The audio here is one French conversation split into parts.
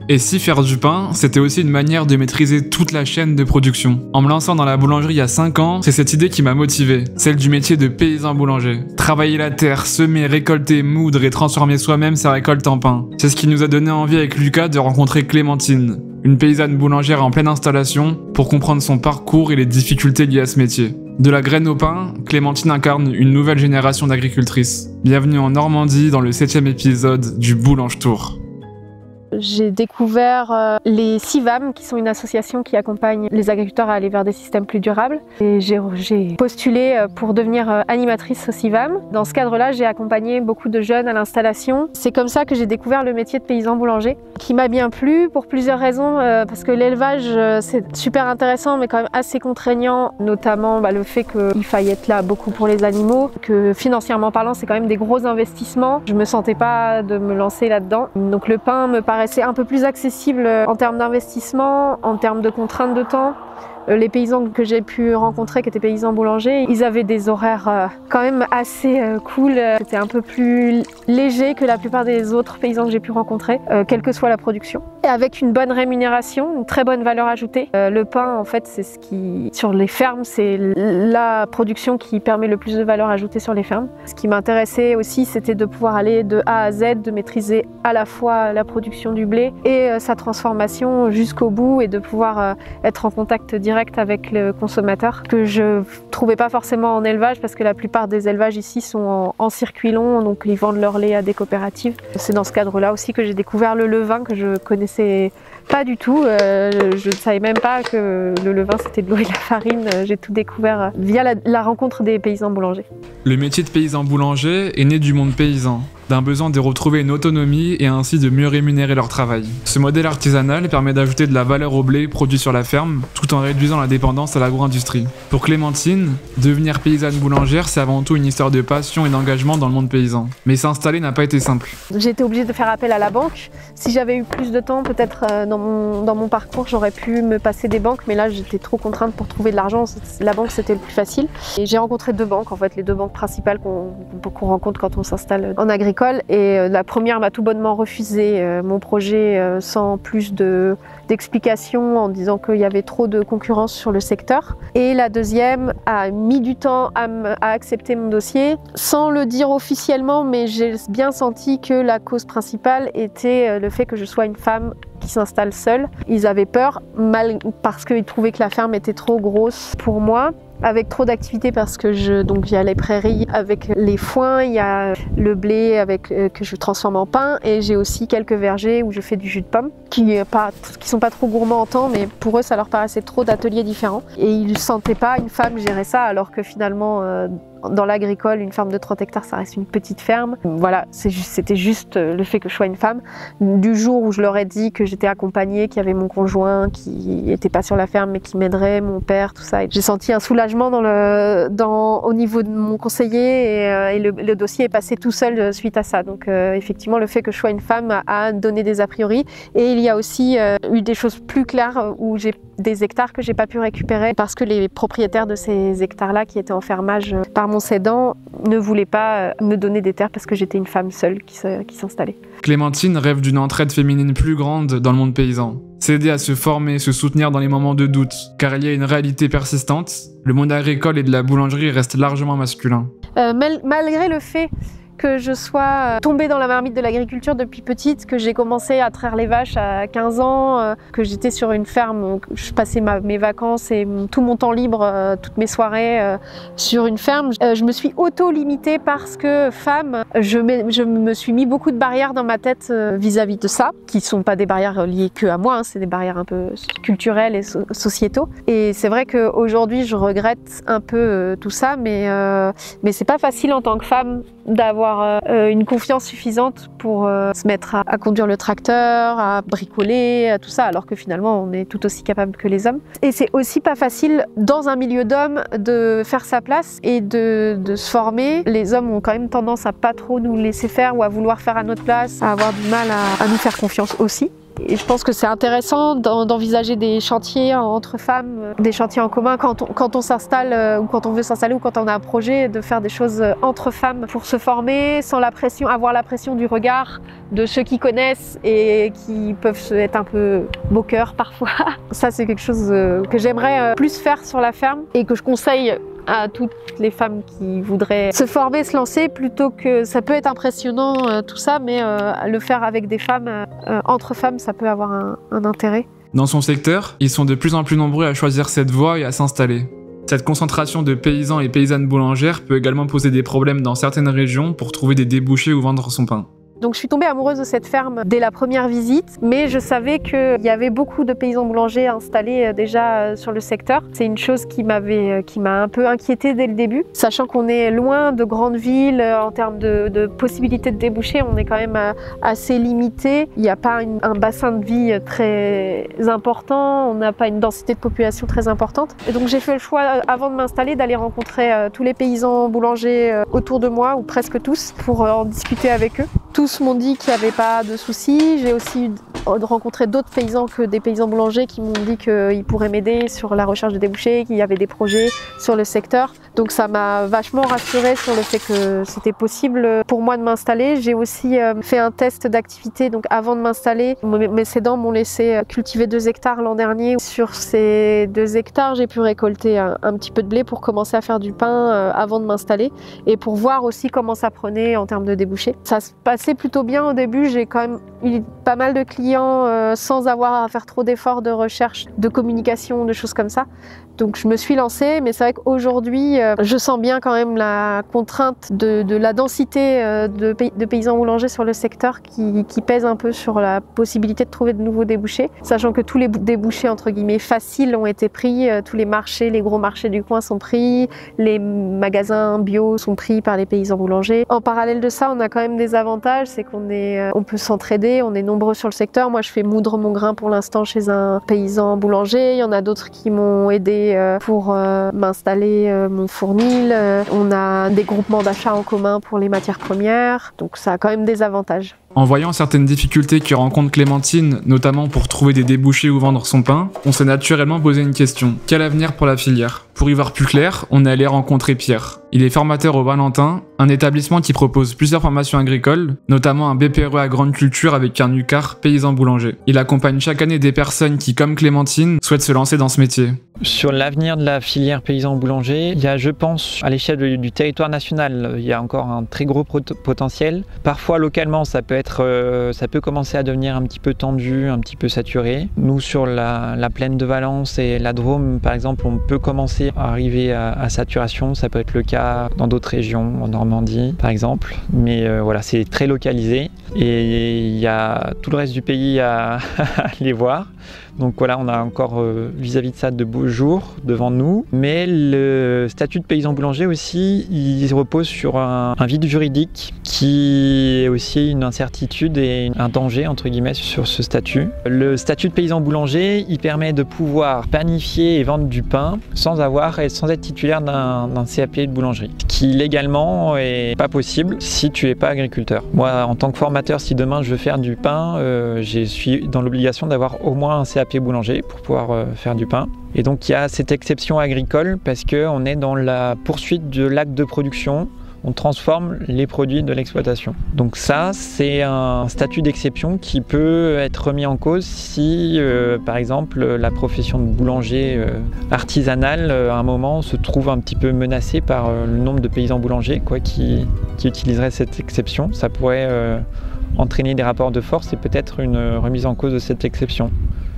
Et si faire du pain, c'était aussi une manière de maîtriser toute la chaîne de production. En me lançant dans la boulangerie il y a 5 ans, c'est cette idée qui m'a motivé, celle du métier de paysan boulanger. Travailler la terre, semer, récolter, moudre et transformer soi-même sa récolte en pain. C'est ce qui nous a donné envie avec Lucas de rencontrer Clémentine, une paysanne boulangère en pleine installation, pour comprendre son parcours et les difficultés liées à ce métier. De la graine au pain, Clémentine incarne une nouvelle génération d'agricultrices. Bienvenue en Normandie dans le 7e épisode du Boulange Tour. J'ai découvert les CIVAM, qui sont une association qui accompagne les agriculteurs à aller vers des systèmes plus durables. Et j'ai postulé pour devenir animatrice au CIVAM. Dans ce cadre-là, j'ai accompagné beaucoup de jeunes à l'installation. C'est comme ça que j'ai découvert le métier de paysan boulanger, qui m'a bien plu pour plusieurs raisons. Parce que l'élevage, c'est super intéressant, mais quand même assez contraignant. Notamment le fait qu'il faille être là beaucoup pour les animaux, que financièrement parlant, c'est quand même des gros investissements. Je me sentais pas de me lancer là-dedans. Donc le pain me paraissait un peu plus accessible en termes d'investissement, en termes de contraintes de temps. Les paysans que j'ai pu rencontrer, qui étaient paysans boulangers, ils avaient des horaires quand même assez cool. C'était un peu plus léger que la plupart des autres paysans que j'ai pu rencontrer, quelle que soit la production. Et avec une bonne rémunération, une très bonne valeur ajoutée. Le pain, en fait, c'est ce qui, sur les fermes, c'est la production qui permet le plus de valeur ajoutée sur les fermes. Ce qui m'intéressait aussi, c'était de pouvoir aller de A à Z, de maîtriser à la fois la production du blé et sa transformation jusqu'au bout et de pouvoir être en contact direct avec le consommateur, que je trouvais pas forcément en élevage parce que la plupart des élevages ici sont en circuit long, donc ils vendent leur lait à des coopératives. C'est dans ce cadre-là aussi que j'ai découvert le levain, que je connaissais pas du tout. Je ne savais même pas que le levain c'était de l'eau et de la farine. J'ai tout découvert via la rencontre des paysans boulangers. Le métier de paysan boulanger est né du monde paysan, d'un besoin de retrouver une autonomie et ainsi de mieux rémunérer leur travail. Ce modèle artisanal permet d'ajouter de la valeur au blé produit sur la ferme, tout en réduisant la dépendance à l'agro-industrie. Pour Clémentine, devenir paysanne boulangère, c'est avant tout une histoire de passion et d'engagement dans le monde paysan. Mais s'installer n'a pas été simple. J'ai été obligée de faire appel à la banque. Si j'avais eu plus de temps, peut-être dans mon parcours, j'aurais pu me passer des banques, mais là j'étais trop contrainte pour trouver de l'argent. La banque, c'était le plus facile. Et j'ai rencontré 2 banques, en fait, les 2 banques principales qu'on rencontre quand on s'installe en agriculture. Et la première m'a tout bonnement refusé mon projet sans plus d'explications, en disant qu'il y avait trop de concurrence sur le secteur. Et la deuxième a mis du temps à accepter mon dossier, sans le dire officiellement, mais j'ai bien senti que la cause principale était le fait que je sois une femme qui s'installe seule. Ils avaient peur, parce qu'ils trouvaient que la ferme était trop grosse pour moi, avec trop d'activités, parce que donc il y a les prairies avec les foins, il y a le blé que je transforme en pain, et j'ai aussi quelques vergers où je fais du jus de pomme qui sont pas trop gourmands en temps, mais pour eux ça leur paraissait trop d'ateliers différents et ils ne sentaient pas une femme gérer ça, alors que finalement dans l'agricole, une ferme de 30 hectares, ça reste une petite ferme. Voilà, c'était juste le fait que je sois une femme. Du jour où je leur ai dit que j'étais accompagnée, qu'il y avait mon conjoint qui n'était pas sur la ferme mais qui m'aiderait, mon père, tout ça, j'ai senti un soulagement au niveau de mon conseiller et le dossier est passé tout seul suite à ça. Donc effectivement, le fait que je sois une femme a donné des a priori, et il y a aussi eu des choses plus claires où j'ai des hectares que j'ai pas pu récupérer parce que les propriétaires de ces hectares-là, qui étaient en fermage par mon cédant, ne voulaient pas me donner des terres parce que j'étais une femme seule qui s'installait. Clémentine rêve d'une entraide féminine plus grande dans le monde paysan. S'aider à se former, se soutenir dans les moments de doute, car il y a une réalité persistante, le monde agricole et de la boulangerie reste largement masculin. Malgré le fait que je sois tombée dans la marmite de l'agriculture depuis petite, que j'ai commencé à traire les vaches à 15 ans, que j'étais sur une ferme où je passais mes vacances et tout mon temps libre, toutes mes soirées sur une ferme. Je me suis auto-limitée parce que femme, je me suis mis beaucoup de barrières dans ma tête vis-à-vis de ça, qui ne sont pas des barrières liées que à moi, hein, c'est des barrières un peu culturelles et sociétaux. Et c'est vrai qu'aujourd'hui, je regrette un peu tout ça, mais c'est pas facile en tant que femme d'avoir une confiance suffisante pour se mettre à conduire le tracteur, à bricoler, à tout ça, alors que finalement on est tout aussi capable que les hommes. Et c'est aussi pas facile dans un milieu d'hommes de faire sa place et de se former. Les hommes ont quand même tendance à pas trop nous laisser faire ou à vouloir faire à notre place, à avoir du mal à nous faire confiance aussi. Et je pense que c'est intéressant d'envisager des chantiers entre femmes, des chantiers en commun quand on s'installe ou quand on veut s'installer ou quand on a un projet, de faire des choses entre femmes pour se former sans la pression, avoir la pression du regard de ceux qui connaissent et qui peuvent être un peu moqueurs parfois. Ça, c'est quelque chose que j'aimerais plus faire sur la ferme et que je conseille à toutes les femmes qui voudraient se former, se lancer, plutôt que ça peut être impressionnant tout ça, mais le faire avec des femmes, entre femmes, ça peut avoir un intérêt. Dans son secteur, ils sont de plus en plus nombreux à choisir cette voie et à s'installer. Cette concentration de paysans et paysannes boulangères peut également poser des problèmes dans certaines régions pour trouver des débouchés ou vendre son pain. Donc je suis tombée amoureuse de cette ferme dès la première visite, mais je savais qu'il y avait beaucoup de paysans boulangers installés déjà sur le secteur. C'est une chose qui m'a un peu inquiétée dès le début, sachant qu'on est loin de grandes villes en termes de possibilités de déboucher, on est quand même assez limité. Il n'y a pas un bassin de vie très important, on n'a pas une densité de population très importante. Et donc j'ai fait le choix, avant de m'installer, d'aller rencontrer tous les paysans boulangers autour de moi, ou presque tous, pour en discuter avec eux. Tous m'ont dit qu'il n'y avait pas de soucis. J'ai aussi rencontré d'autres paysans que des paysans boulangers qui m'ont dit qu'ils pourraient m'aider sur la recherche de débouchés, qu'il y avait des projets sur le secteur. Donc ça m'a vachement rassurée sur le fait que c'était possible pour moi de m'installer. J'ai aussi fait un test d'activité. Donc avant de m'installer, mes cédants m'ont laissé cultiver 2 hectares l'an dernier. Sur ces 2 hectares, j'ai pu récolter un petit peu de blé pour commencer à faire du pain avant de m'installer et pour voir aussi comment ça prenait en termes de débouchés. Ça se passait plutôt bien au début. J'ai quand même eu pas mal de clients sans avoir à faire trop d'efforts de recherche, de communication, de choses comme ça. Donc je me suis lancée, mais c'est vrai qu'aujourd'hui, je sens bien quand même la contrainte de la densité de paysans boulangers sur le secteur qui pèse un peu sur la possibilité de trouver de nouveaux débouchés, sachant que tous les débouchés entre guillemets faciles ont été pris, tous les marchés, les gros marchés du coin sont pris, les magasins bio sont pris par les paysans boulangers. En parallèle de ça, on a quand même des avantages, c'est on peut s'entraider, on est nombreux sur le secteur. Moi, je fais moudre mon grain pour l'instant chez un paysan boulanger, il y en a d'autres qui m'ont aidé pour m'installer mon fournil. On a des groupements d'achat en commun pour les matières premières, donc ça a quand même des avantages. En voyant certaines difficultés que rencontre Clémentine, notamment pour trouver des débouchés ou vendre son pain, on s'est naturellement posé une question. Quel avenir pour la filière ? Pour y voir plus clair, on est allé rencontrer Pierre. Il est formateur au Valentin, un établissement qui propose plusieurs formations agricoles, notamment un BPRE à grande culture avec un UCAR paysan boulanger. Il accompagne chaque année des personnes qui, comme Clémentine, souhaitent se lancer dans ce métier. Sur l'avenir de la filière paysan boulanger, il y a, je pense, à l'échelle du territoire national, il y a encore un très gros potentiel. Parfois, localement, ça peut commencer à devenir un petit peu tendu, un petit peu saturé. Nous, sur la plaine de Valence et la Drôme, par exemple, on peut commencer à arriver à saturation. Ça peut être le cas dans d'autres régions, en Normandie, par exemple. Mais voilà, c'est très localisé et il y a tout le reste du pays à aller voir. Donc voilà, on a encore vis-à-vis de ça de beaux jours devant nous. Mais le statut de paysan boulanger aussi, il repose sur un vide juridique qui est aussi une incertitude et un danger, entre guillemets, sur ce statut. Le statut de paysan boulanger, il permet de pouvoir panifier et vendre du pain sans être titulaire d'un CAP de boulangerie. Ce qui légalement est pas possible si tu n'es pas agriculteur. Moi, en tant que formateur, si demain je veux faire du pain, je suis dans l'obligation d'avoir au moins un CAP boulanger pour pouvoir faire du pain. Et donc il y a cette exception agricole parce qu'on est dans la poursuite de l'acte de production, on transforme les produits de l'exploitation. Donc ça, c'est un statut d'exception qui peut être remis en cause si, par exemple, la profession de boulanger artisanal, à un moment, se trouve un petit peu menacée par le nombre de paysans boulangers qui utiliseraient cette exception. Ça pourrait entraîner des rapports de force et peut-être une remise en cause de cette exception.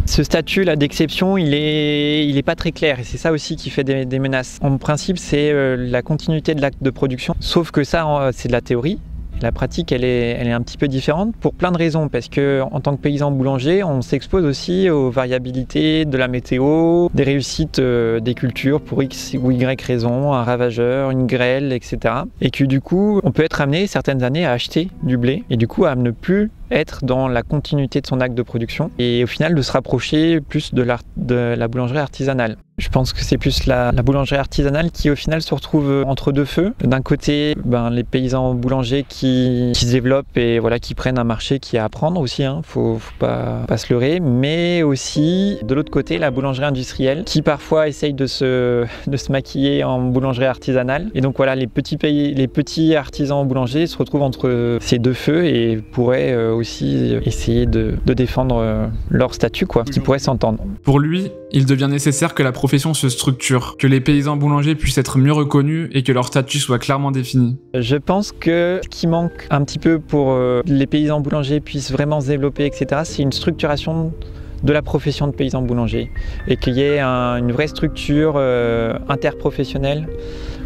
Ce statut là d'exception, il est pas très clair et c'est ça aussi qui fait des menaces. En principe, c'est la continuité de l'acte de production, sauf que ça, c'est de la théorie. La pratique, elle est un petit peu différente pour plein de raisons, parce que en tant que paysan boulanger, on s'expose aussi aux variabilités de la météo, des réussites des cultures pour X ou Y raison, un ravageur, une grêle, etc. Et que du coup, on peut être amené certaines années à acheter du blé et du coup à ne plus être dans la continuité de son acte de production et au final de se rapprocher plus de la boulangerie artisanale. Je pense que c'est plus la boulangerie artisanale qui au final se retrouve entre deux feux. D'un côté, les paysans boulangers qui se développent et voilà, qui prennent un marché qui est à prendre aussi, faut pas se leurrer, mais aussi de l'autre côté la boulangerie industrielle qui parfois essaye de se maquiller en boulangerie artisanale. Et donc voilà, les petits artisans boulangers se retrouvent entre ces deux feux et pourraient aussi essayer de défendre leur statut, qui pourrait s'entendre. Pour lui, il devient nécessaire que la profession se structure, que les paysans boulangers puissent être mieux reconnus et que leur statut soit clairement défini. Je pense que ce qui manque un petit peu pour les paysans boulangers puissent vraiment se développer, etc., c'est une structuration de la profession de paysan boulanger et qu'il y ait une vraie structure interprofessionnelle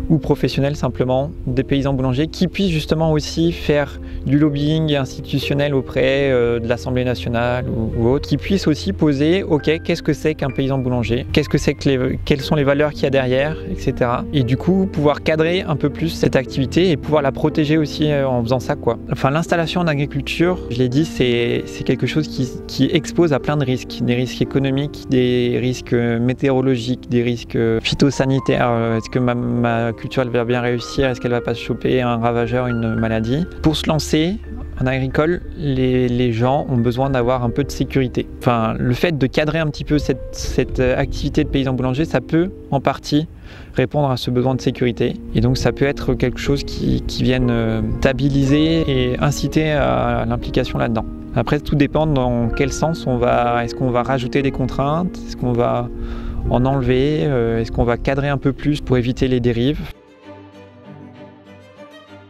ou professionnelle simplement des paysans boulangers qui puissent justement aussi faire du lobbying institutionnel auprès de l'Assemblée nationale ou autre, qui puissent aussi poser qu'est-ce que c'est qu'un paysan boulanger, quelles sont les valeurs qu'il y a derrière, etc. Et du coup pouvoir cadrer un peu plus cette activité et pouvoir la protéger aussi en faisant ça, Enfin, l'installation en agriculture, je l'ai dit, c'est quelque chose qui expose à plein de risques, des risques économiques, des risques météorologiques, des risques phytosanitaires. Est-ce que ma culture elle va bien réussir? Est-ce qu'elle va pas se choper un ravageur, une maladie? Pour se lancer en agricole, les gens ont besoin d'avoir un peu de sécurité. Enfin, le fait de cadrer un petit peu cette activité de paysan boulanger, ça peut en partie répondre à ce besoin de sécurité. Et donc ça peut être quelque chose qui vienne stabiliser et inciter à l'implication là-dedans. Après, tout dépend dans quel sens est-ce qu'on va rajouter des contraintes? Est-ce qu'on va en enlever? Est-ce qu'on va cadrer un peu plus pour éviter les dérives?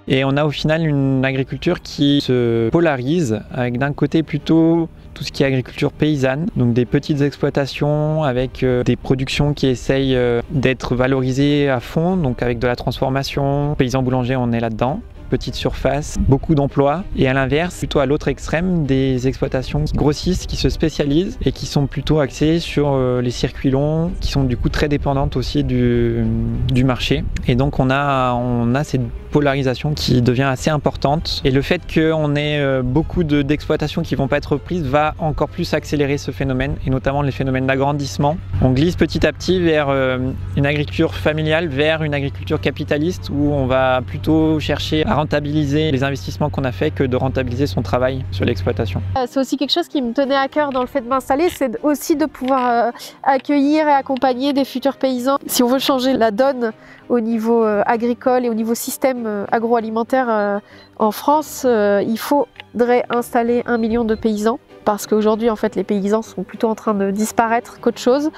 Et on a au final une agriculture qui se polarise avec d'un côté plutôt tout ce qui est agriculture paysanne, donc des petites exploitations avec des productions qui essayent d'être valorisées à fond, donc avec de la transformation. Paysan boulanger, on est là-dedans. Petite surface, beaucoup d'emplois, et à l'inverse, plutôt à l'autre extrême, des exploitations qui grossissent, qui se spécialisent et qui sont plutôt axées sur les circuits longs, qui sont du coup très dépendantes aussi du marché. Et donc on a cette polarisation qui devient assez importante, et le fait qu'on ait beaucoup d'exploitations qui vont pas être reprises va encore plus accélérer ce phénomène, et notamment les phénomènes d'agrandissement. On glisse petit à petit vers une agriculture familiale, vers une agriculture capitaliste où on va plutôt chercher à rentabiliser les investissements qu'on a fait que de rentabiliser son travail sur l'exploitation. C'est aussi quelque chose qui me tenait à cœur dans le fait de m'installer, c'est aussi de pouvoir accueillir et accompagner des futurs paysans. Si on veut changer la donne au niveau agricole et au niveau système agroalimentaire en France, il faudrait installer 1 million de paysans. Parce qu'aujourd'hui, en fait, les paysans sont plutôt en train de disparaître qu'autre chose.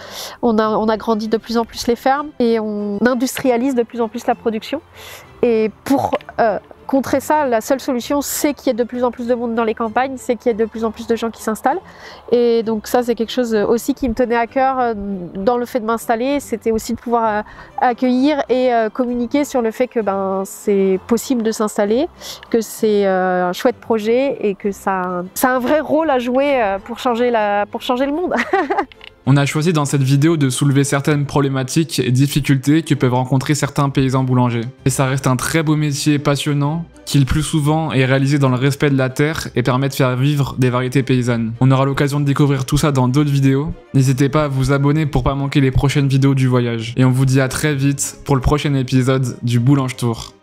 On agrandit de plus en plus les fermes et on industrialise de plus en plus la production. Et pour contrer ça, la seule solution, c'est qu'il y ait de plus en plus de monde dans les campagnes, c'est qu'il y ait de plus en plus de gens qui s'installent. Et donc ça, c'est quelque chose aussi qui me tenait à cœur dans le fait de m'installer. C'était aussi de pouvoir accueillir et communiquer sur le fait que c'est possible de s'installer, que c'est un chouette projet et que ça a un vrai rôle à jouer pour changer le monde. On a choisi dans cette vidéo de soulever certaines problématiques et difficultés que peuvent rencontrer certains paysans boulangers. Et ça reste un très beau métier passionnant, qui le plus souvent est réalisé dans le respect de la terre et permet de faire vivre des variétés paysannes. On aura l'occasion de découvrir tout ça dans d'autres vidéos. N'hésitez pas à vous abonner pour pas manquer les prochaines vidéos du voyage. Et on vous dit à très vite pour le prochain épisode du Boulange Tour.